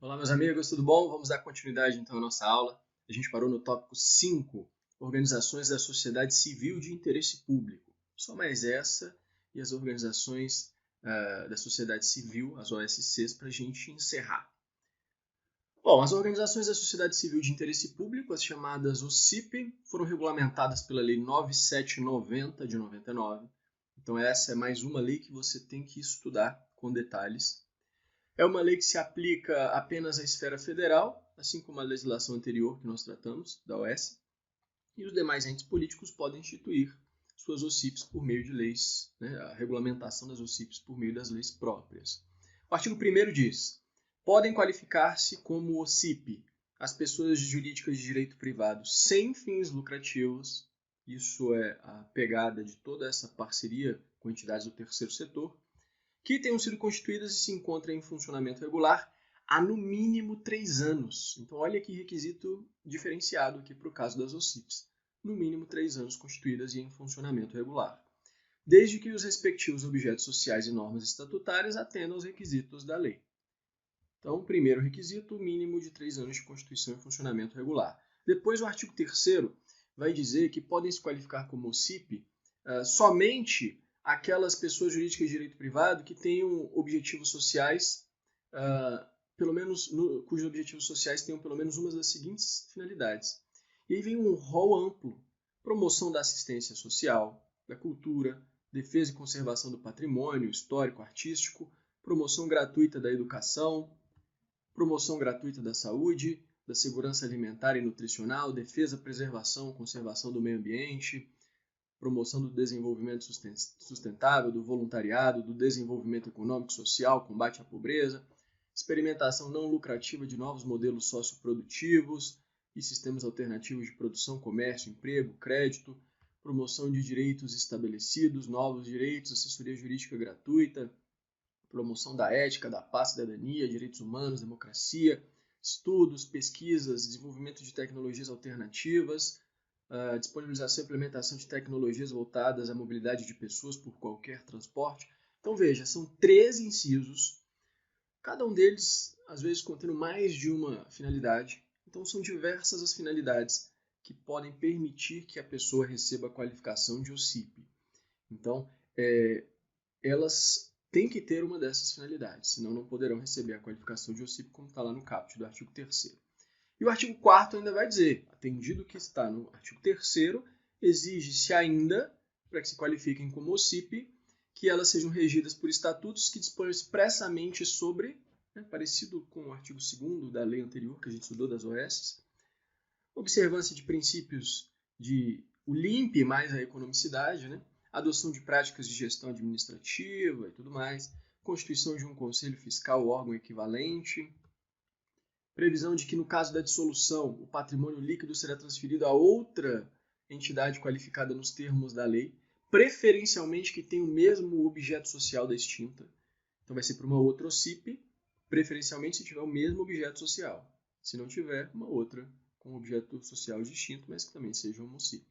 Olá, meus amigos, tudo bom? Vamos dar continuidade então à nossa aula. A gente parou no tópico 5, organizações da sociedade civil de interesse público. Só mais essa e as organizações da sociedade civil, as OSCs, para a gente encerrar. Bom, as organizações da sociedade civil de interesse público, as chamadas OCIP, foram regulamentadas pela Lei 9790 de 99. Então essa é mais uma lei que você tem que estudar com detalhes. É uma lei que se aplica apenas à esfera federal, assim como a legislação anterior que nós tratamos, da OS, e os demais entes políticos podem instituir suas OCIPs por meio de leis, a regulamentação das OCIPs por meio das leis próprias. O artigo 1º diz: podem qualificar-se como OCIP as pessoas jurídicas de direito privado sem fins lucrativos, isso é a pegada de toda essa parceria com entidades do terceiro setor, que tenham sido constituídas e se encontram em funcionamento regular há no mínimo 3 anos. Então olha que requisito diferenciado aqui para o caso das OCIPs. No mínimo 3 anos constituídas e em funcionamento regular. Desde que os respectivos objetos sociais e normas estatutárias atendam aos requisitos da lei. Então, primeiro requisito, mínimo de 3 anos de constituição e funcionamento regular. Depois, o artigo 3º vai dizer que podem se qualificar como OCIP somente aquelas pessoas jurídicas de direito privado que tenham objetivos sociais, cujos objetivos sociais tenham pelo menos uma das seguintes finalidades. E aí vem um rol amplo: promoção da assistência social, da cultura, defesa e conservação do patrimônio histórico, artístico, promoção gratuita da educação, promoção gratuita da saúde, da segurança alimentar e nutricional, defesa, preservação, conservação do meio ambiente, promoção do desenvolvimento sustentável, do voluntariado, do desenvolvimento econômico e social, combate à pobreza, experimentação não lucrativa de novos modelos socioprodutivos e sistemas alternativos de produção, comércio, emprego, crédito, promoção de direitos estabelecidos, novos direitos, assessoria jurídica gratuita, promoção da ética, da paz, cidadania, direitos humanos, democracia, estudos, pesquisas, desenvolvimento de tecnologias alternativas, disponibilização e implementação de tecnologias voltadas à mobilidade de pessoas por qualquer transporte. Então veja, são 13 incisos, cada um deles às vezes contendo mais de uma finalidade. Então são diversas as finalidades que podem permitir que a pessoa receba a qualificação de OCIP. Então elas têm que ter uma dessas finalidades, senão não poderão receber a qualificação de OCIP, como está lá no caput do artigo 3º. E o artigo 4º ainda vai dizer: atendido o que está no artigo 3º, exige-se ainda, para que se qualifiquem como OCIP, que elas sejam regidas por estatutos que dispõem expressamente sobre, parecido com o artigo 2º da lei anterior que a gente estudou das OS, observância de princípios de o LIMP mais a economicidade, adoção de práticas de gestão administrativa e tudo mais, constituição de um conselho fiscal, órgão equivalente, previsão de que, no caso da dissolução, o patrimônio líquido será transferido a outra entidade qualificada nos termos da lei, preferencialmente que tenha o mesmo objeto social da extinta. Então vai ser para uma outra OCIP, preferencialmente se tiver o mesmo objeto social. Se não tiver, uma outra com objeto social distinto, mas que também seja uma OCIP.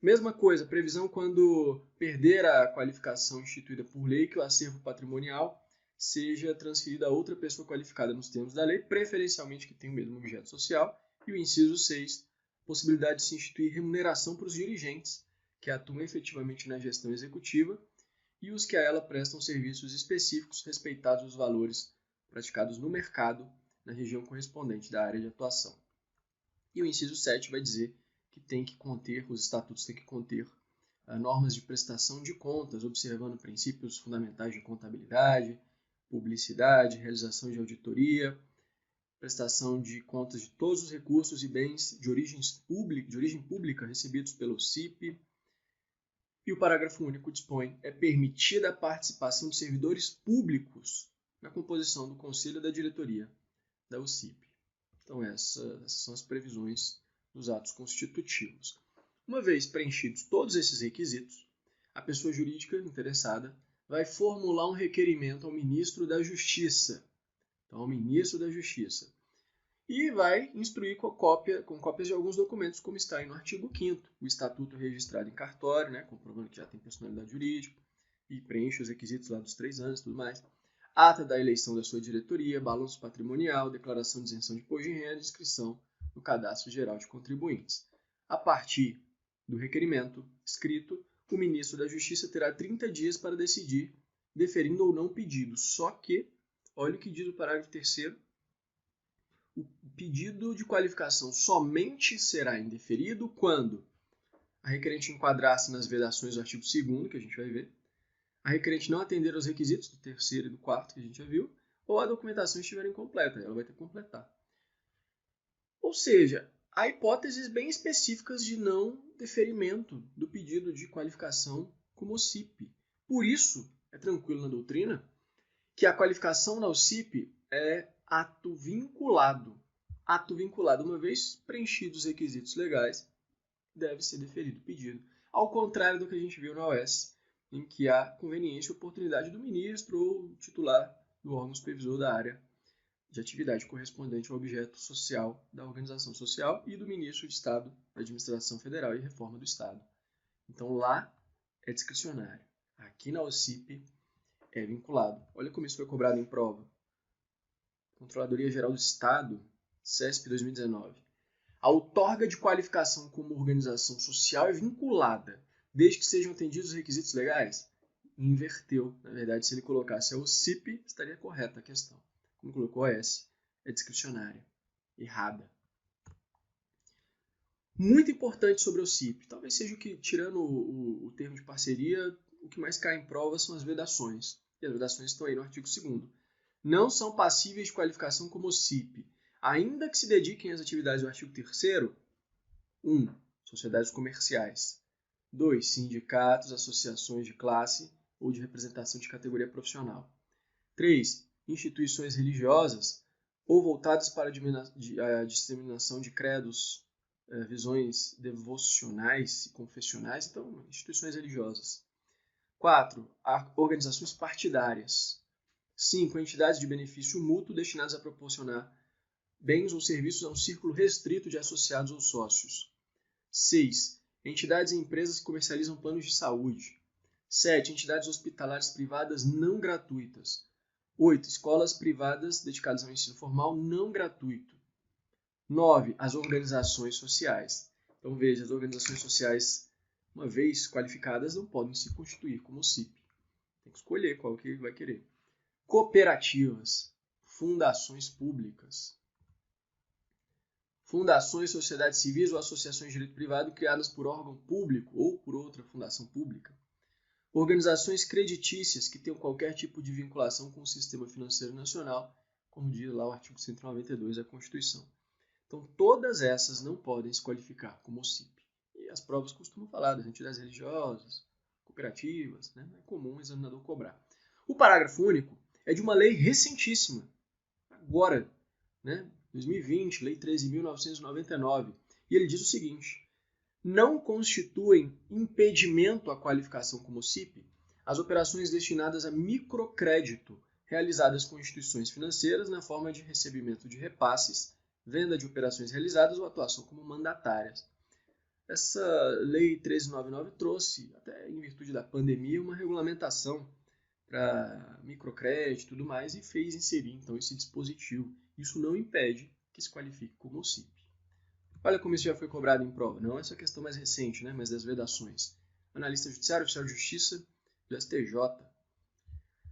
Mesma coisa, previsão quando perder a qualificação instituída por lei, que o acervo patrimonial seja transferido a outra pessoa qualificada nos termos da lei, preferencialmente que tenha o mesmo objeto social. E o inciso 6, possibilidade de se instituir remuneração para os dirigentes que atuam efetivamente na gestão executiva e os que a ela prestam serviços específicos, respeitados os valores praticados no mercado na região correspondente da área de atuação. E o inciso 7 vai dizer que os estatutos têm que conter normas de prestação de contas, observando princípios fundamentais de contabilidade, publicidade, realização de auditoria, prestação de contas de todos os recursos e bens de origem pública recebidos pelo OCIP. E o parágrafo único dispõe: é permitida a participação de servidores públicos na composição do conselho e da diretoria da OCIP. Então essas são as previsões dos atos constitutivos. Uma vez preenchidos todos esses requisitos, a pessoa jurídica interessada vai formular um requerimento ao ministro da Justiça. Então, ao ministro da Justiça. E vai instruir com cópias de alguns documentos, como está aí no artigo 5º, o estatuto registrado em cartório, comprovando que já tem personalidade jurídica, e preenche os requisitos lá dos 3 anos e tudo mais. ata da eleição da sua diretoria, balanço patrimonial, declaração de isenção de imposto de renda e inscrição no Cadastro Geral de Contribuintes. A partir do requerimento escrito, o ministro da Justiça terá 30 dias para decidir, deferindo ou não o pedido. Só que, olha o que diz o parágrafo 3º, o pedido de qualificação somente será indeferido quando a requerente enquadrar-se nas vedações do artigo 2º, que a gente vai ver, a requerente não atender aos requisitos do 3º e do 4º, que a gente já viu, ou a documentação estiver incompleta, ela vai ter que completar. Ou seja, há hipóteses bem específicas de não deferimento do pedido de qualificação como OCIP. Por isso, é tranquilo na doutrina que a qualificação na OCIP é ato vinculado. Ato vinculado, uma vez preenchidos os requisitos legais, deve ser deferido o pedido. Ao contrário do que a gente viu na OS, em que há conveniência e oportunidade do ministro ou titular do órgão supervisor da área de atividade correspondente ao objeto social da organização social e do ministro de Estado da Administração Federal e Reforma do Estado. Então lá é discricionário. Aqui na OCIP é vinculado. Olha como isso foi cobrado em prova. Controladoria Geral do Estado, CESP 2019. A outorga de qualificação como organização social é vinculada, desde que sejam atendidos os requisitos legais. Inverteu. Na verdade, se ele colocasse a OCIP, estaria correta a questão. Como colocou a S, é discricionária. Errada. Muito importante sobre a OCIP. Talvez seja o que, tirando o termo de parceria, o que mais cai em prova são as vedações. E as vedações estão aí no artigo 2º. Não são passíveis de qualificação como OCIP, ainda que se dediquem às atividades do artigo 3º, 1. Sociedades comerciais. 2. Sindicatos, associações de classe ou de representação de categoria profissional. 3. Instituições religiosas ou voltadas para a disseminação de credos, visões devocionais e confessionais, então, instituições religiosas. 4. Organizações partidárias. 5. Entidades de benefício mútuo destinadas a proporcionar bens ou serviços a um círculo restrito de associados ou sócios. 6. Entidades e empresas que comercializam planos de saúde. 7. Entidades hospitalares privadas não gratuitas. 8. Escolas privadas dedicadas ao ensino formal não gratuito. 9. As organizações sociais. Então veja, as organizações sociais, uma vez qualificadas, não podem se constituir como OCIP. Tem que escolher qual que vai querer. Cooperativas, fundações públicas. Fundações, sociedades civis ou associações de direito privado criadas por órgão público ou por outra fundação pública. Organizações creditícias que tenham qualquer tipo de vinculação com o sistema financeiro nacional, como diz lá o artigo 192 da Constituição. Então, todas essas não podem se qualificar como OCIP. E as provas costumam falar das entidades religiosas, cooperativas, né? É comum o examinador cobrar. O parágrafo único é de uma lei recentíssima, agora, né? 2020, Lei 13.999, e ele diz o seguinte: não constituem impedimento à qualificação como OCIP as operações destinadas a microcrédito realizadas com instituições financeiras na forma de recebimento de repasses, venda de operações realizadas ou atuação como mandatárias. Essa Lei 13.999 trouxe, até em virtude da pandemia, uma regulamentação para microcrédito e tudo mais e fez inserir então esse dispositivo. Isso não impede que se qualifique como OCIP. Olha como isso já foi cobrado em prova. Não essa questão mais recente, né, mas das vedações. Analista judiciário, oficial de justiça do STJ.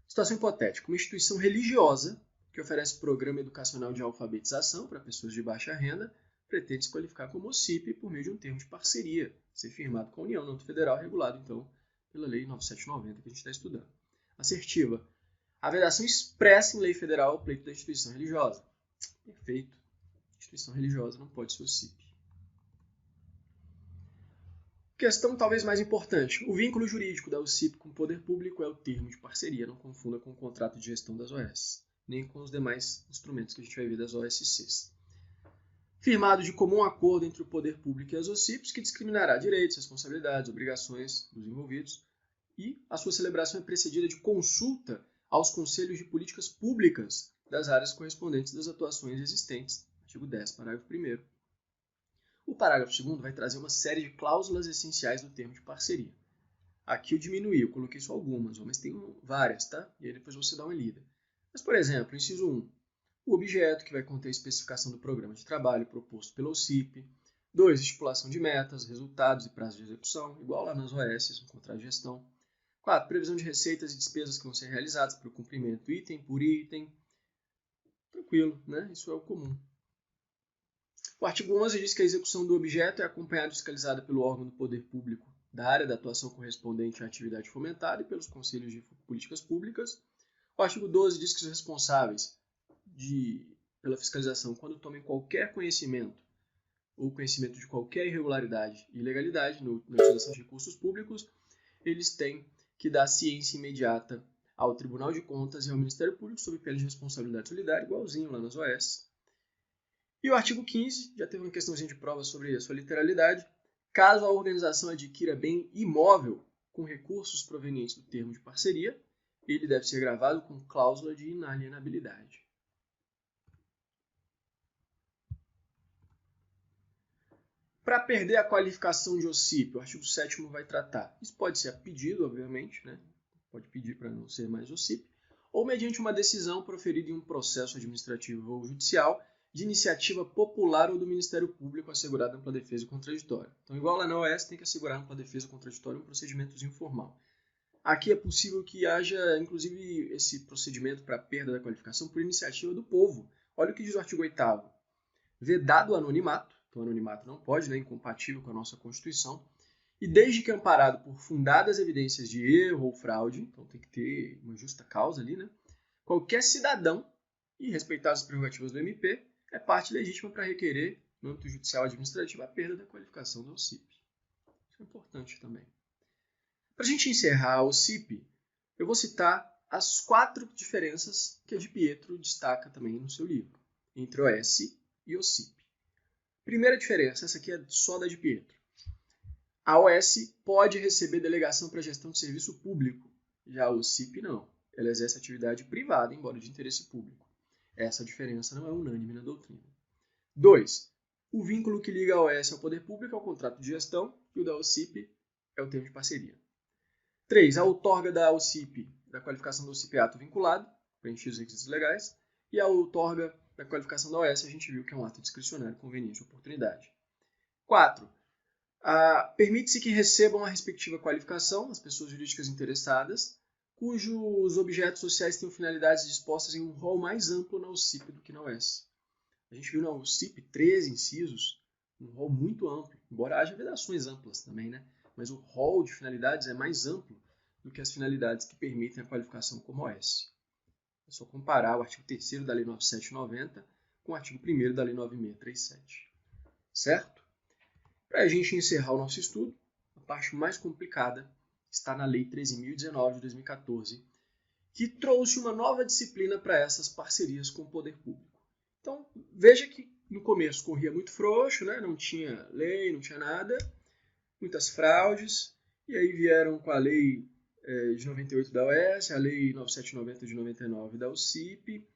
Situação hipotética. Uma instituição religiosa que oferece programa educacional de alfabetização para pessoas de baixa renda pretende se qualificar como OCIP por meio de um termo de parceria, ser firmado com a União, no âmbito federal, regulado então pela Lei 9790 que a gente está estudando. Assertiva. A vedação expressa em lei federal ao pleito da instituição religiosa. Perfeito. Instituição religiosa não pode ser OCIP. Questão talvez mais importante. O vínculo jurídico da OCIP com o poder público é o termo de parceria. Não confunda com o contrato de gestão das OS, nem com os demais instrumentos que a gente vai ver das OSCs. Firmado de comum acordo entre o poder público e as OCIPs, que discriminará direitos, responsabilidades, obrigações dos envolvidos, e a sua celebração é precedida de consulta aos conselhos de políticas públicas das áreas correspondentes das atuações existentes. Artigo 10, parágrafo 1º. O parágrafo 2º vai trazer uma série de cláusulas essenciais do termo de parceria. Aqui eu diminuí, eu coloquei só algumas, mas tem várias, tá? E aí depois você dá uma lida. Mas, por exemplo, inciso 1, o objeto, que vai conter a especificação do programa de trabalho proposto pela OCIP. 2, estipulação de metas, resultados e prazos de execução, igual lá nas OS, no contrato de gestão. 4, previsão de receitas e despesas que vão ser realizadas para o cumprimento item por item. Tranquilo, né? Isso é o comum. O artigo 11 diz que a execução do objeto é acompanhada e fiscalizada pelo órgão do poder público da área da atuação correspondente à atividade fomentada e pelos conselhos de políticas públicas. O artigo 12 diz que os responsáveis pela fiscalização, quando tomem qualquer conhecimento ou conhecimento de qualquer irregularidade e ilegalidade na utilização de recursos públicos, eles têm que dar ciência imediata ao Tribunal de Contas e ao Ministério Público sob pena de responsabilidade solidária, igualzinho lá nas OS. E o artigo 15, já teve uma questãozinha de prova sobre a sua literalidade. Caso a organização adquira bem imóvel com recursos provenientes do termo de parceria, ele deve ser gravado com cláusula de inalienabilidade. Para perder a qualificação de OCIP, o artigo 7º vai tratar. Isso pode ser a pedido, obviamente, né? Pode pedir para não ser mais OCIP, ou mediante uma decisão proferida em um processo administrativo ou judicial de iniciativa popular ou do Ministério Público assegurada ampla defesa e contraditória. Então, igual lá na OS, tem que assegurar ampla defesa contraditória um procedimento informal. Aqui é possível que haja, inclusive, esse procedimento para perda da qualificação por iniciativa do povo. Olha o que diz o artigo 8º. Vedado o anonimato, então o anonimato não pode, né, incompatível com a nossa Constituição, e desde que amparado por fundadas evidências de erro ou fraude, então tem que ter uma justa causa ali, né, qualquer cidadão, e respeitadas as prerrogativas do MP, é parte legítima para requerer, no âmbito judicial administrativo, a perda da qualificação da OCIP. Isso é importante também. Para a gente encerrar a OCIP, eu vou citar as 4 diferenças que a de Pietro destaca também no seu livro, entre OS e OCIP. Primeira diferença, essa aqui é só da de Pietro. A OS pode receber delegação para gestão de serviço público, já a OCIP não. Ela exerce atividade privada, embora de interesse público. Essa diferença não é unânime na doutrina. 2. O vínculo que liga a OS ao poder público é o contrato de gestão e o da OCIP é o termo de parceria. 3. A outorga da OCIP, da qualificação da OCIP é ato vinculado, preencher os requisitos legais, e a outorga da qualificação da OS a gente viu que é um ato discricionário, conveniência e oportunidade. 4. Permite-se que recebam a respectiva qualificação as pessoas jurídicas interessadas, cujos objetos sociais tenham finalidades dispostas em um rol mais amplo na OCIP do que na OS. A gente viu na OCIP 13 incisos, um rol muito amplo, embora haja vedações amplas também, né? Mas o rol de finalidades é mais amplo do que as finalidades que permitem a qualificação como OS. É só comparar o artigo 3º da Lei 9790 com o artigo 1º da Lei 9637. Certo? Para a gente encerrar o nosso estudo, a parte mais complicada está na Lei 13.019 de 2014, que trouxe uma nova disciplina para essas parcerias com o poder público. Então, veja que no começo corria muito frouxo, né? Não tinha lei, não tinha nada, muitas fraudes, e aí vieram com a Lei de 98 da OS, a Lei 9790 de 99 da OCIP,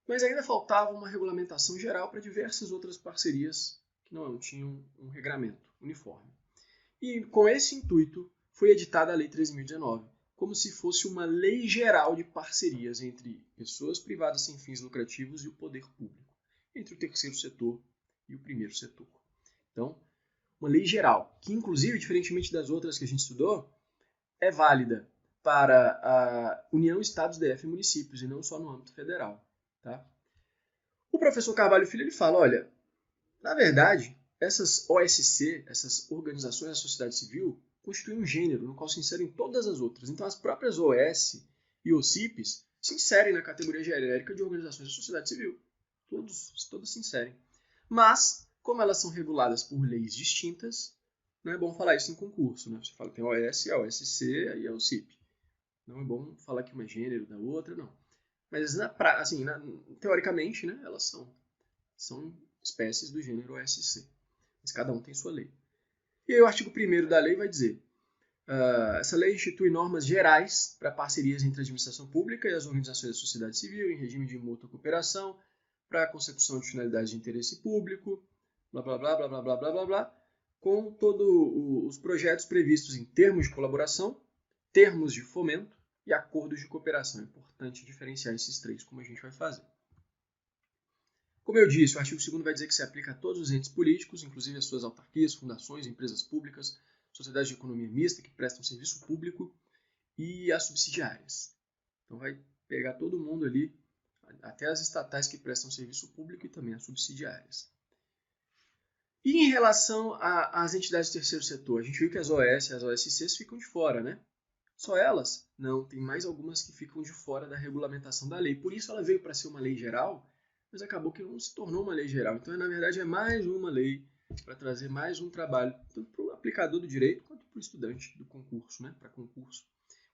mas ainda faltava uma regulamentação geral para diversas outras parcerias que não tinham um regramento uniforme. E com esse intuito foi editada a Lei 13.019, como se fosse uma lei geral de parcerias entre pessoas privadas sem fins lucrativos e o poder público, entre o terceiro setor e o primeiro setor. Então, uma lei geral, que inclusive, diferentemente das outras que a gente estudou, é válida para a União, Estados, DF e municípios, e não só no âmbito federal. Tá? O professor Carvalho Filho ele fala, olha, na verdade, essas OSC, essas organizações da sociedade civil, constituem um gênero no qual se inserem todas as outras. Então, as próprias OS e OCIPs se inserem na categoria genérica de organizações da sociedade civil. Todas se inserem. Mas, como elas são reguladas por leis distintas, não é bom falar isso em concurso. Né? Você fala que tem a OS, a OSC e a OCIP. Não é bom falar que uma é gênero da outra, não. Mas, teoricamente, né, elas são espécies do gênero OSC. Mas cada um tem sua lei. E aí o artigo 1º da lei vai dizer essa lei institui normas gerais para parcerias entre a administração pública e as organizações da sociedade civil em regime de mútua cooperação para a consecução de finalidades de interesse público, blá, blá, blá, blá, blá, blá, blá, blá, blá, com todos os projetos previstos em termos de colaboração, termos de fomento, e acordos de cooperação. É importante diferenciar esses três, como a gente vai fazer. Como eu disse, o artigo 2º vai dizer que se aplica a todos os entes políticos, inclusive as suas autarquias, fundações, empresas públicas, sociedades de economia mista que prestam serviço público e as subsidiárias. Então vai pegar todo mundo ali, até as estatais que prestam serviço público e também as subsidiárias. E em relação às entidades do terceiro setor, a gente viu que as OS e as OSCs ficam de fora, né? Só elas? Não, tem mais algumas que ficam de fora da regulamentação da lei. Por isso ela veio para ser uma lei geral, mas acabou que não se tornou uma lei geral. Então, na verdade, é mais uma lei para trazer mais um trabalho, tanto para o aplicador do direito quanto para o estudante do concurso, né? Para concurso.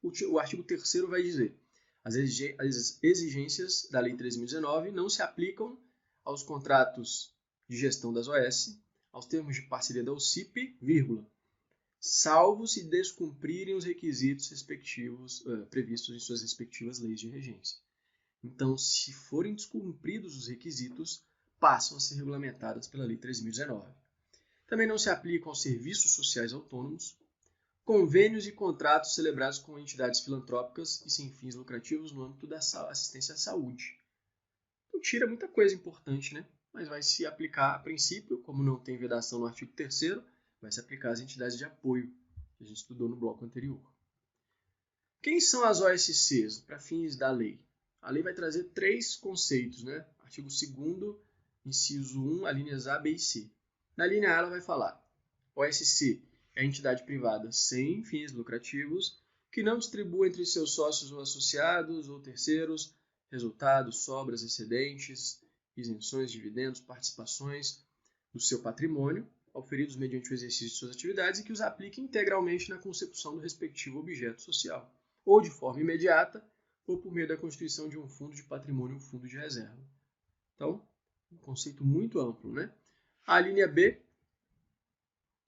O artigo 3º vai dizer: as exigências da Lei 13.019 não se aplicam aos contratos de gestão das OS, aos termos de parceria da OCIP, salvo se descumprirem os requisitos respectivos previstos em suas respectivas leis de regência. Então, se forem descumpridos os requisitos, passam a ser regulamentadas pela Lei 13.019. Também não se aplicam aos serviços sociais autônomos, convênios e contratos celebrados com entidades filantrópicas e sem fins lucrativos no âmbito da assistência à saúde. Então, tira muita coisa importante, né? Mas vai se aplicar a princípio, como não tem vedação no artigo 3º, vai se aplicar às entidades de apoio, que a gente estudou no bloco anterior. Quem são as OSCs para fins da lei? A lei vai trazer 3 conceitos, né? Artigo 2º, inciso 1, alíneas A, B e C. Na linha A ela vai falar: OSC é a entidade privada sem fins lucrativos que não distribui entre seus sócios ou associados ou terceiros resultados, sobras, excedentes, isenções, dividendos, participações do seu patrimônio, auferidos mediante o exercício de suas atividades, e que os aplique integralmente na consecução do respectivo objeto social, ou de forma imediata, ou por meio da constituição de um fundo de patrimônio ou fundo de reserva. Então, um conceito muito amplo, né? A linha B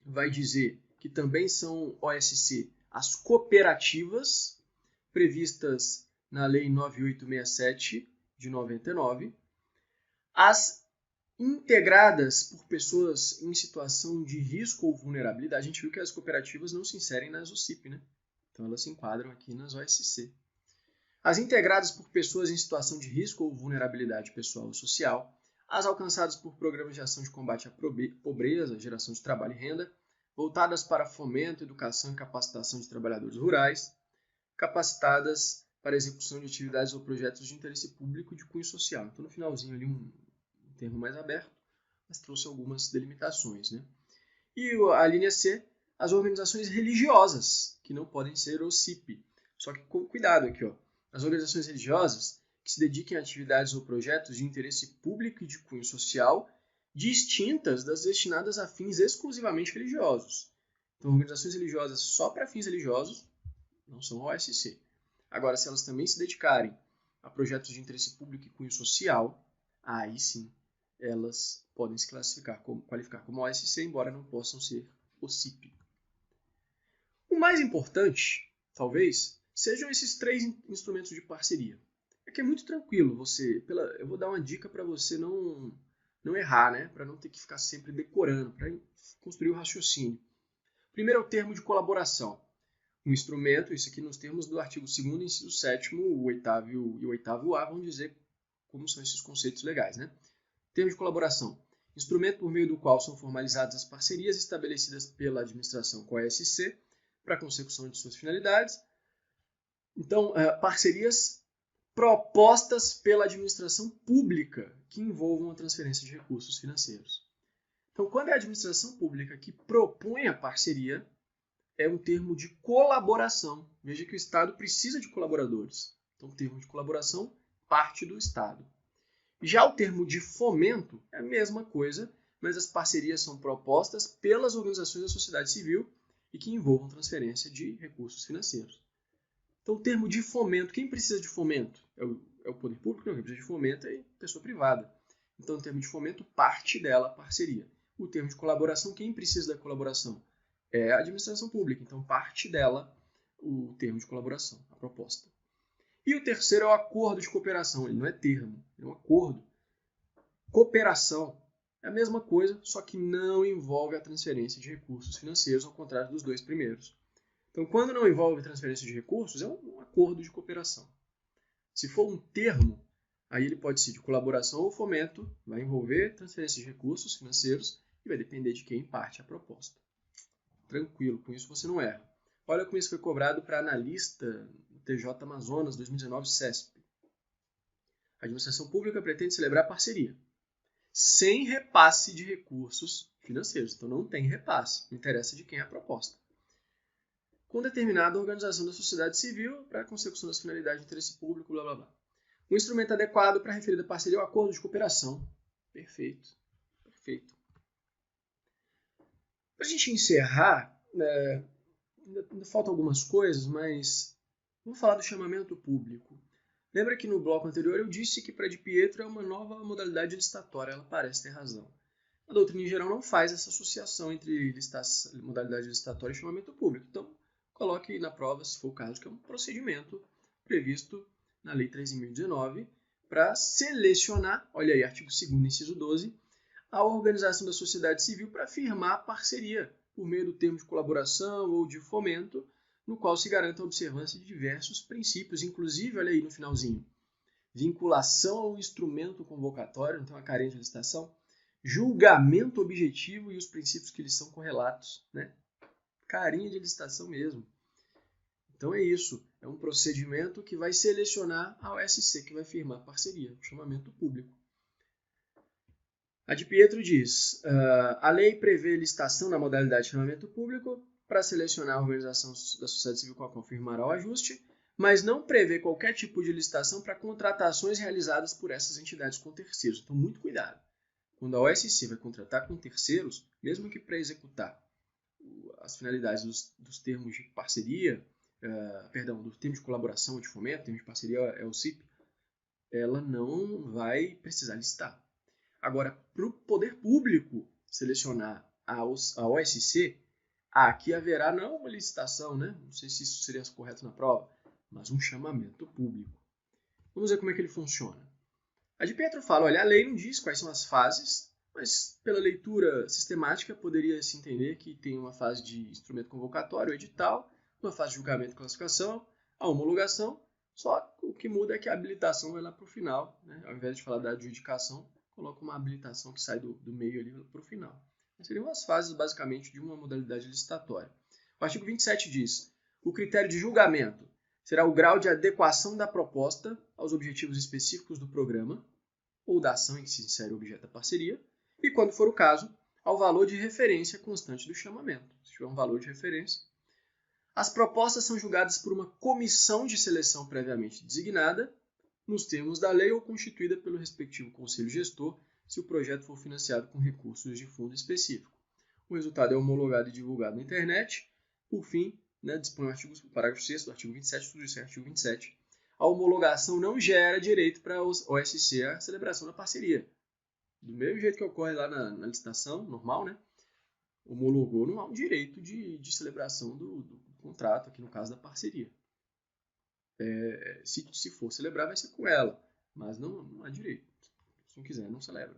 vai dizer que também são OSC as cooperativas previstas na Lei 9867 de 99, as integradas por pessoas em situação de risco ou vulnerabilidade. A gente viu que as cooperativas não se inserem nas OCIP, né? Então elas se enquadram aqui nas OSC. As integradas por pessoas em situação de risco ou vulnerabilidade pessoal ou social, as alcançadas por programas de ação de combate à pobreza, geração de trabalho e renda, voltadas para fomento, educação e capacitação de trabalhadores rurais, capacitadas para execução de atividades ou projetos de interesse público de cunho social. Então, no finalzinho ali, um termo mais aberto, mas trouxe algumas delimitações, né? E a linha C, as organizações religiosas, que não podem ser OCIP. Só que com cuidado aqui, ó. As organizações religiosas que se dediquem a atividades ou projetos de interesse público e de cunho social, distintas das destinadas a fins exclusivamente religiosos. Então, organizações religiosas só para fins religiosos não são OSC. Agora, se elas também se dedicarem a projetos de interesse público e cunho social, aí sim elas podem se qualificar como OSC, embora não possam ser OCIP. O mais importante, talvez, sejam esses 3 instrumentos de parceria. É que é muito tranquilo você... eu vou dar uma dica para você não errar, né? Para não ter que ficar sempre decorando, para construir o raciocínio. Primeiro é o termo de colaboração. Um instrumento, isso aqui nos termos do artigo 2º, inciso 7º, o 8º e o 8º A vão dizer como são esses conceitos legais, né? Termo de colaboração. Instrumento por meio do qual são formalizadas as parcerias estabelecidas pela administração com a OSC para a consecução de suas finalidades. Então, parcerias propostas pela administração pública que envolvam a transferência de recursos financeiros. Então, quando é a administração pública que propõe a parceria, é um termo de colaboração. Veja que o Estado precisa de colaboradores. Então, o termo de colaboração parte do Estado. Já o termo de fomento é a mesma coisa, mas as parcerias são propostas pelas organizações da sociedade civil e que envolvam transferência de recursos financeiros. Então, o termo de fomento, quem precisa de fomento? É o poder público? Não, quem precisa de fomento é a pessoa privada. Então, o termo de fomento parte dela a parceria. O termo de colaboração, quem precisa da colaboração? É a administração pública. Então, parte dela o termo de colaboração, a proposta. E o terceiro é o acordo de cooperação. Ele não é termo, é um acordo. Cooperação é a mesma coisa, só que não envolve a transferência de recursos financeiros, ao contrário dos 2 primeiros. Então, quando não envolve transferência de recursos, é um acordo de cooperação. Se for um termo, aí ele pode ser de colaboração ou fomento, vai envolver transferência de recursos financeiros e vai depender de quem parte a proposta. Tranquilo, com isso você não erra. Olha como isso foi cobrado para analista TJ Amazonas 2019 CESP. A administração pública pretende celebrar parceria, sem repasse de recursos financeiros. Então não tem repasse, não interessa de quem é a proposta. Com determinada organização da sociedade civil para a consecução das finalidades de interesse público, blá blá blá. Um instrumento adequado para a referida parceria é o acordo de cooperação. Perfeito, perfeito. Para a gente encerrar, ainda faltam algumas coisas, mas vamos falar do chamamento público. Lembra que no bloco anterior eu disse que para Di Pietro é uma nova modalidade licitatória, ela parece ter razão. A doutrina em geral não faz essa associação entre modalidade licitatória e chamamento público. Então, coloque na prova, se for o caso, que é um procedimento previsto na Lei 13.019 para selecionar, olha aí, artigo 2º, inciso 12, a organização da sociedade civil para firmar parceria por meio do termo de colaboração ou de fomento, no qual se garanta a observância de diversos princípios, inclusive, olha aí no finalzinho, vinculação ao instrumento convocatório, não tem uma carência de licitação, julgamento objetivo e os princípios que lhes são correlatos, né? Carinha de licitação mesmo. Então é isso, é um procedimento que vai selecionar a OSC, que vai firmar parceria, chamamento público. A Di Pietro diz, a lei prevê licitação na modalidade de chamamento público para selecionar a organização da sociedade civil com a qual firmará o ajuste, mas não prevê qualquer tipo de licitação para contratações realizadas por essas entidades com terceiros. Então, muito cuidado. Quando a OSC vai contratar com terceiros, mesmo que para executar as finalidades dos termos de parceria, do termo de colaboração ou de fomento, termo de parceria é o CIP, ela não vai precisar licitar. Agora, para o poder público selecionar a OSC, aqui haverá não uma licitação, né? Não sei se isso seria correto na prova, mas um chamamento público. Vamos ver como é que ele funciona. A Di Pietro fala, olha, a lei não diz quais são as fases, mas pela leitura sistemática poderia se entender que tem uma fase de instrumento convocatório, edital, uma fase de julgamento e classificação, a homologação, só o que muda é que a habilitação vai lá para o final, né? Ao invés de falar da adjudicação, coloca uma habilitação que sai do meio ali para o final. Então, seriam as fases, basicamente, de uma modalidade licitatória. O artigo 27 diz, o critério de julgamento será o grau de adequação da proposta aos objetivos específicos do programa ou da ação em que se insere o objeto da parceria, e, quando for o caso, ao valor de referência constante do chamamento. Se tiver um valor de referência. As propostas são julgadas por uma comissão de seleção previamente designada, nos termos da lei ou constituída pelo respectivo conselho gestor, se o projeto for financiado com recursos de fundo específico. O resultado é homologado e divulgado na internet. Por fim, dispõe o parágrafo 6º do artigo 27, tudo isso é artigo 27. A homologação não gera direito para a OSC a celebração da parceria. Do mesmo jeito que ocorre lá na licitação normal, né? Homologou, não há um direito de celebração do contrato, aqui no caso da parceria. Se for celebrar, vai ser com ela, mas não há direito. Se não quiser, não celebra.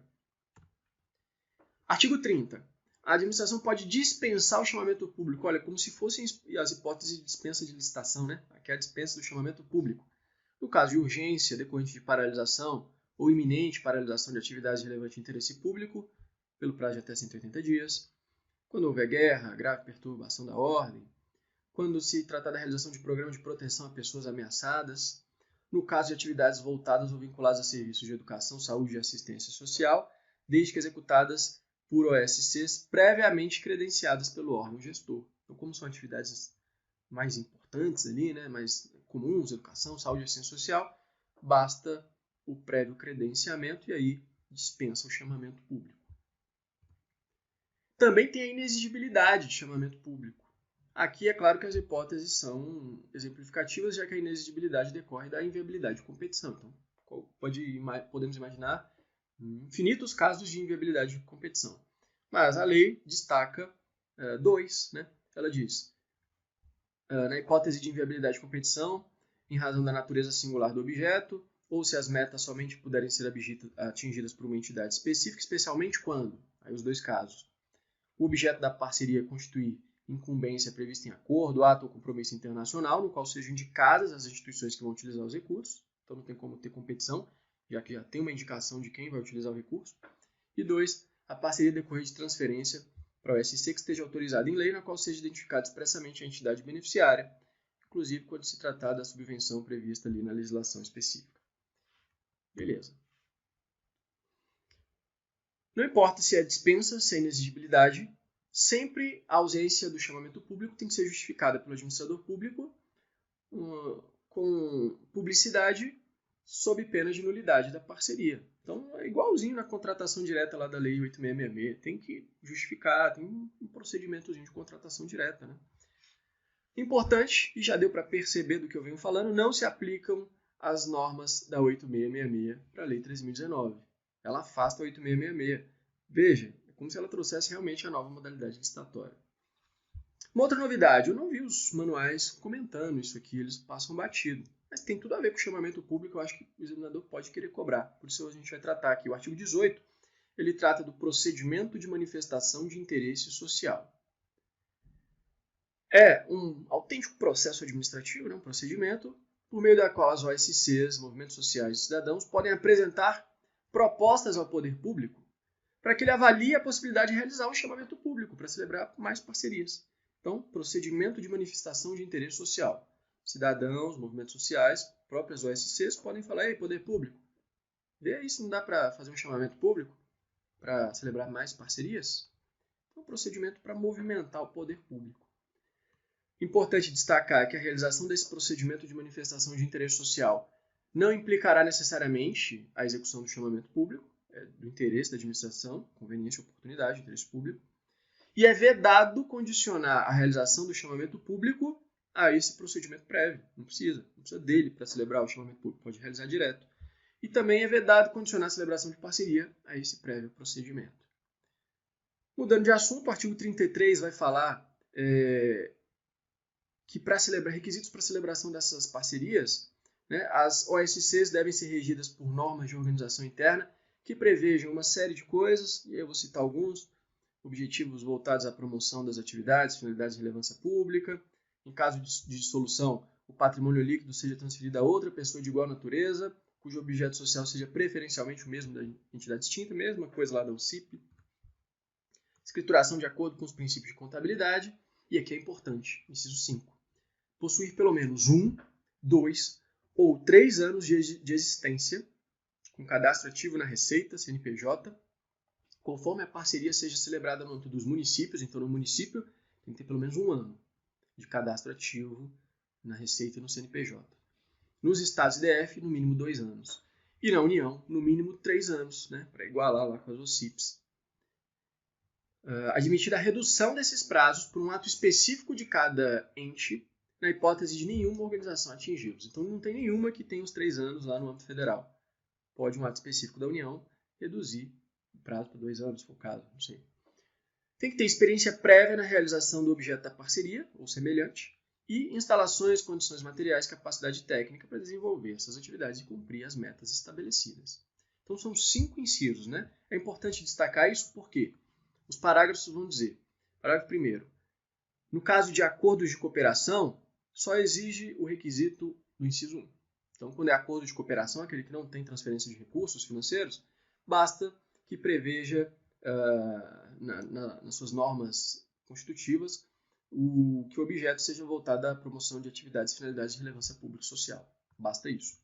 Artigo 30. A administração pode dispensar o chamamento público. Olha, como se fossem as hipóteses de dispensa de licitação, né? Aqui é a dispensa do chamamento público. No caso de urgência decorrente de paralisação ou iminente paralisação de atividades de relevante interesse público, pelo prazo de até 180 dias, quando houver guerra, grave perturbação da ordem, quando se tratar da realização de programa de proteção a pessoas ameaçadas, no caso de atividades voltadas ou vinculadas a serviços de educação, saúde e assistência social, desde que executadas por OSCs previamente credenciadas pelo órgão gestor. Então, como são atividades mais importantes ali, né, mais comuns, educação, saúde e assistência social, basta o prévio credenciamento e aí dispensa o chamamento público. Também tem a inexigibilidade de chamamento público. Aqui é claro que as hipóteses são exemplificativas, já que a inexigibilidade decorre da inviabilidade de competição. Então, podemos imaginar infinitos casos de inviabilidade de competição. Mas a lei destaca dois, né? Ela diz, na hipótese de inviabilidade de competição, em razão da natureza singular do objeto, ou se as metas somente puderem ser atingidas por uma entidade específica, especialmente quando, aí os dois casos, o objeto da parceria constituir incumbência prevista em acordo, ato ou compromisso internacional, no qual sejam indicadas as instituições que vão utilizar os recursos. Então não tem como ter competição, já que já tem uma indicação de quem vai utilizar o recurso. E 2, a parceria decorrer de transferência para o OSC que esteja autorizada em lei, na qual seja identificada expressamente a entidade beneficiária, inclusive quando se tratar da subvenção prevista ali na legislação específica. Beleza. Não importa se é dispensa, se é inexigibilidade, sempre a ausência do chamamento público tem que ser justificada pelo administrador público com publicidade sob pena de nulidade da parceria. Então, é igualzinho na contratação direta lá da Lei 8666. Tem que justificar, tem um procedimentozinho de contratação direta, né? Importante, e já deu para perceber do que eu venho falando, não se aplicam as normas da 8666 para a Lei 13.019. Ela afasta a 8666. Veja, é como se ela trouxesse realmente a nova modalidade licitatória. Uma outra novidade, eu não vi os manuais comentando isso aqui, eles passam batido. Mas tem tudo a ver com o chamamento público, eu acho que o examinador pode querer cobrar. Por isso a gente vai tratar aqui. O artigo 18, ele trata do procedimento de manifestação de interesse social. É um autêntico processo administrativo, né, um procedimento, por meio da qual as OSCs, movimentos sociais e cidadãos, podem apresentar propostas ao poder público para que ele avalie a possibilidade de realizar um chamamento público para celebrar mais parcerias. Então, procedimento de manifestação de interesse social. Cidadãos, movimentos sociais, próprias OSCs podem falar: ei, poder público, vê aí se não dá para fazer um chamamento público para celebrar mais parcerias. É um procedimento para movimentar o poder público. Importante destacar que a realização desse procedimento de manifestação de interesse social não implicará necessariamente a execução do chamamento público, do interesse da administração, conveniência e oportunidade, interesse público, e é vedado condicionar a realização do chamamento público a esse procedimento prévio. Não precisa dele para celebrar o chamamento público, pode realizar direto. E também é vedado condicionar a celebração de parceria a esse prévio procedimento. Mudando de assunto, o artigo 33 vai falar que para celebrar requisitos para celebração dessas parcerias, né, as OSCs devem ser regidas por normas de organização interna que prevejam uma série de coisas, e eu vou citar alguns: objetivos voltados à promoção das atividades, finalidades de relevância pública. Em caso de dissolução, o patrimônio líquido seja transferido a outra pessoa de igual natureza, cujo objeto social seja preferencialmente o mesmo da entidade extinta, mesma coisa lá da UCIP. Escrituração de acordo com os princípios de contabilidade. E aqui é importante, inciso 5. Possuir pelo menos 1, 2 ou 3 anos de existência, com cadastro ativo na Receita, CNPJ, conforme a parceria seja celebrada no âmbito dos municípios. Então, no município tem que ter pelo menos 1 ano de cadastro ativo na Receita e no CNPJ. Nos estados DF, no mínimo 2 anos. E na União, no mínimo 3 anos, né, para igualar lá com as OCIPs. Admitida a redução desses prazos por um ato específico de cada ente, na hipótese de nenhuma organização atingi-los. Então, não tem nenhuma que tenha os 3 anos lá no âmbito federal. Pode um ato específico da União reduzir o prazo para 2 anos, se for o caso, não sei. Tem que ter experiência prévia na realização do objeto da parceria, ou semelhante, e instalações, condições materiais, capacidade técnica para desenvolver essas atividades e cumprir as metas estabelecidas. Então, são 5 incisos, né? É importante destacar isso porque os parágrafos vão dizer: parágrafo 1º, no caso de acordos de cooperação, só exige o requisito do inciso 1. Então, quando é acordo de cooperação, aquele que não tem transferência de recursos financeiros, basta que preveja nas suas normas constitutivas que o objeto seja voltado à promoção de atividades e finalidades de relevância pública e social. Basta isso.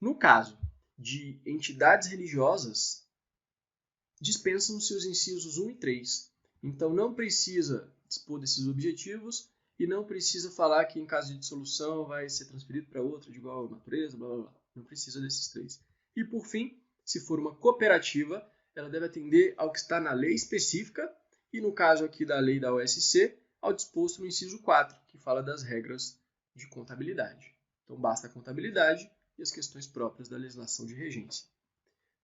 No caso de entidades religiosas, dispensam-se os incisos 1 e 3. Então, não precisa dispor desses objetivos e não precisa falar que, em caso de dissolução, vai ser transferido para outra de igual natureza, blá, blá, blá. Não precisa desses 3. E, por fim, se for uma cooperativa, ela deve atender ao que está na lei específica e, no caso aqui da lei da OSC, ao disposto no inciso 4, que fala das regras de contabilidade. Então, basta a contabilidade e as questões próprias da legislação de regência.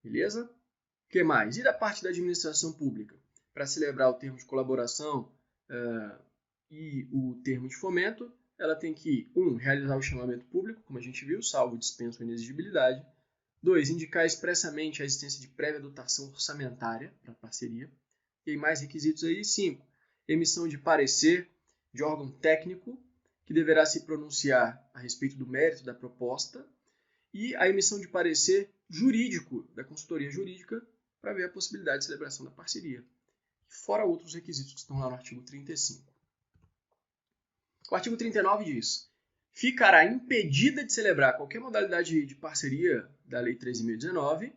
Beleza? O que mais? E da parte da administração pública? Para celebrar o termo de colaboração e o termo de fomento, ela tem que, 1, realizar o chamamento público, como a gente viu, salvo dispensa ou inexigibilidade. 2, indicar expressamente a existência de prévia dotação orçamentária para a parceria. Tem mais requisitos aí. 5, emissão de parecer de órgão técnico, que deverá se pronunciar a respeito do mérito da proposta, e a emissão de parecer jurídico da consultoria jurídica para ver a possibilidade de celebração da parceria, fora outros requisitos que estão lá no artigo 35. O artigo 39 diz: ficará impedida de celebrar qualquer modalidade de parceria da Lei 13.019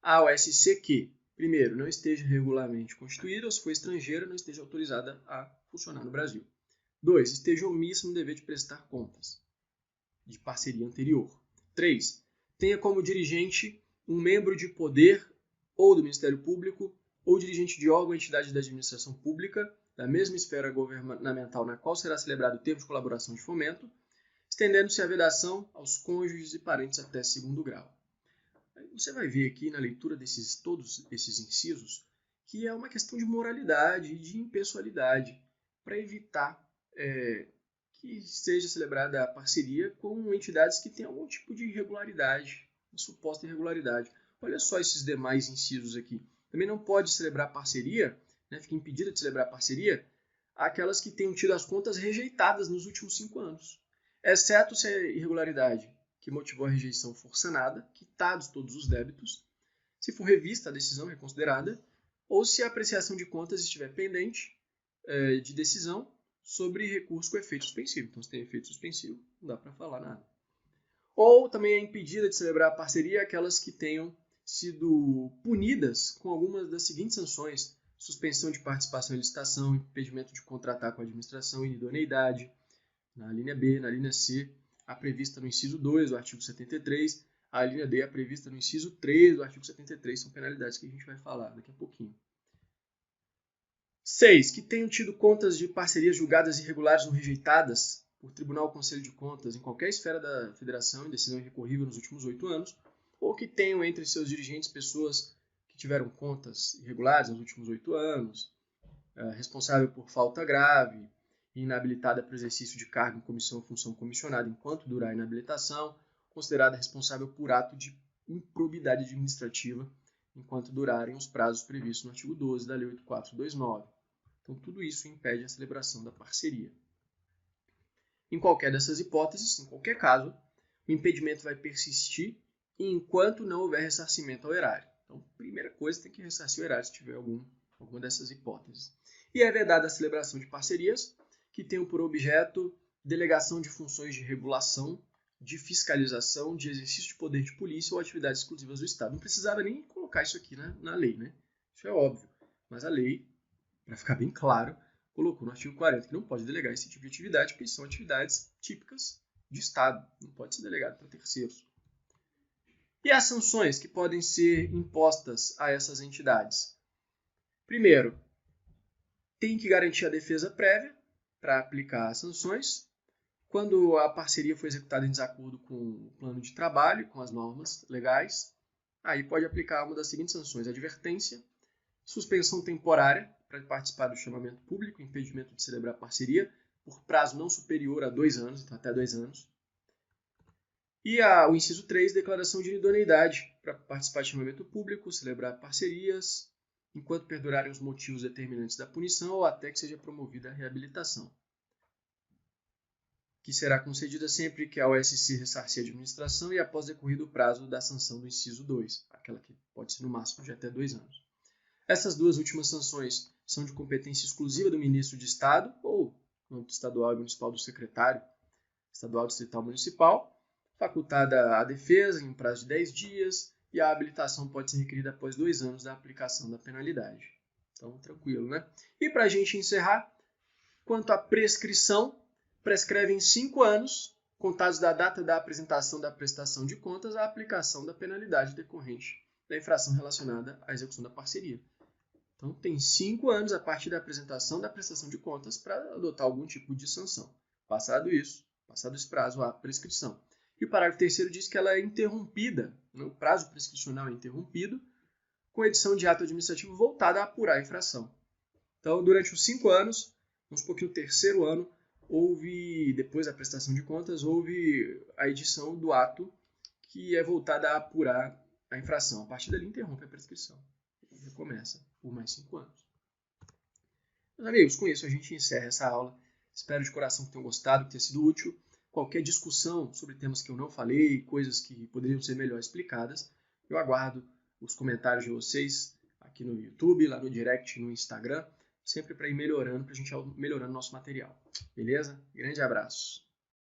a OSC que, primeiro, não esteja regularmente constituída ou, se for estrangeira, não esteja autorizada a funcionar no Brasil. 2. Esteja omissa no dever de prestar contas de parceria anterior. 3. Tenha como dirigente um membro de poder ou do Ministério Público ou dirigente de órgão ou entidade da administração pública da mesma esfera governamental na qual será celebrado o termo de colaboração de fomento, estendendo-se a vedação aos cônjuges e parentes até segundo grau. Você vai ver aqui na leitura todos esses incisos que é uma questão de moralidade e de impessoalidade para evitar que seja celebrada a parceria com entidades que têm algum tipo de irregularidade, uma suposta irregularidade. Olha só esses demais incisos aqui. Também não pode celebrar parceria, fica impedida de celebrar parceria, aquelas que tenham tido as contas rejeitadas nos últimos 5 anos, exceto se a irregularidade que motivou a rejeição for sanada, quitados todos os débitos, se for revista a decisão reconsiderada, ou se a apreciação de contas estiver pendente de decisão sobre recurso com efeito suspensivo. Então, se tem efeito suspensivo, não dá para falar nada. Ou também é impedida de celebrar a parceria aquelas que tenham sido punidas com algumas das seguintes sanções: suspensão de participação em licitação, impedimento de contratar com a administração, inidoneidade, na linha B, na linha C, a prevista no inciso 2 do artigo 73, a linha D, a prevista no inciso 3 do artigo 73, são penalidades que a gente vai falar daqui a pouquinho. 6. Que tenham tido contas de parcerias julgadas irregulares ou rejeitadas por Tribunal ou Conselho de Contas em qualquer esfera da Federação em decisão irrecorrível nos últimos 8 anos, ou que tenham entre seus dirigentes pessoas que tiveram contas irregulares nos últimos 8 anos, responsável por falta grave, inabilitada para o exercício de cargo em comissão ou função comissionada enquanto durar a inabilitação, considerada responsável por ato de improbidade administrativa enquanto durarem os prazos previstos no artigo 12 da Lei 8429. Então, tudo isso impede a celebração da parceria. Em qualquer dessas hipóteses, em qualquer caso, o impedimento vai persistir enquanto não houver ressarcimento ao erário. Então, primeira coisa, tem que ressarcir o erário se tiver alguma dessas hipóteses. E é vedada a celebração de parcerias que tenham por objeto delegação de funções de regulação, de fiscalização, de exercício de poder de polícia ou atividades exclusivas do Estado. Não precisava nem colocar isso aqui na lei, né? Isso é óbvio. Mas a lei, para ficar bem claro, colocou no artigo 40 que não pode delegar esse tipo de atividade, porque são atividades típicas de Estado. Não pode ser delegado para terceiros. E as sanções que podem ser impostas a essas entidades? Primeiro, tem que garantir a defesa prévia para aplicar as sanções. Quando a parceria foi executada em desacordo com o plano de trabalho, com as normas legais, aí pode aplicar uma das seguintes sanções: advertência, suspensão temporária para participar do chamamento público, impedimento de celebrar parceria por prazo não superior a 2 anos, então até 2 anos. E o inciso 3, declaração de idoneidade para participar de chamamento público, celebrar parcerias, enquanto perdurarem os motivos determinantes da punição ou até que seja promovida a reabilitação, que será concedida sempre que a OSC ressarcir a administração e após decorrido o prazo da sanção do inciso 2, aquela que pode ser no máximo de até 2 anos. Essas duas últimas sanções são de competência exclusiva do ministro de Estado ou, no âmbito estadual e municipal, do secretário estadual, distrital, municipal, facultada a defesa em um prazo de 10 dias e a habilitação pode ser requerida após 2 anos da aplicação da penalidade. Então, tranquilo, né? E para a gente encerrar, quanto à prescrição, prescreve em 5 anos, contados da data da apresentação da prestação de contas, a aplicação da penalidade decorrente da infração relacionada à execução da parceria. Então, tem 5 anos a partir da apresentação da prestação de contas para adotar algum tipo de sanção. Passado esse prazo, há prescrição. E o parágrafo 3º diz que ela é interrompida, o prazo prescricional é interrompido, com edição de ato administrativo voltada a apurar a infração. Então, durante os 5 anos, vamos supor que no 3º ano, depois da prestação de contas, houve a edição do ato que é voltada a apurar a infração. A partir dali, interrompe a prescrição. E recomeça por mais 5 anos. Meus amigos, com isso a gente encerra essa aula. Espero de coração que tenham gostado, que tenha sido útil. Qualquer discussão sobre temas que eu não falei, coisas que poderiam ser melhor explicadas, eu aguardo os comentários de vocês aqui no YouTube, lá no direct, no Instagram, sempre para ir melhorando, para a gente ir melhorando nosso material. Beleza? Grande abraço!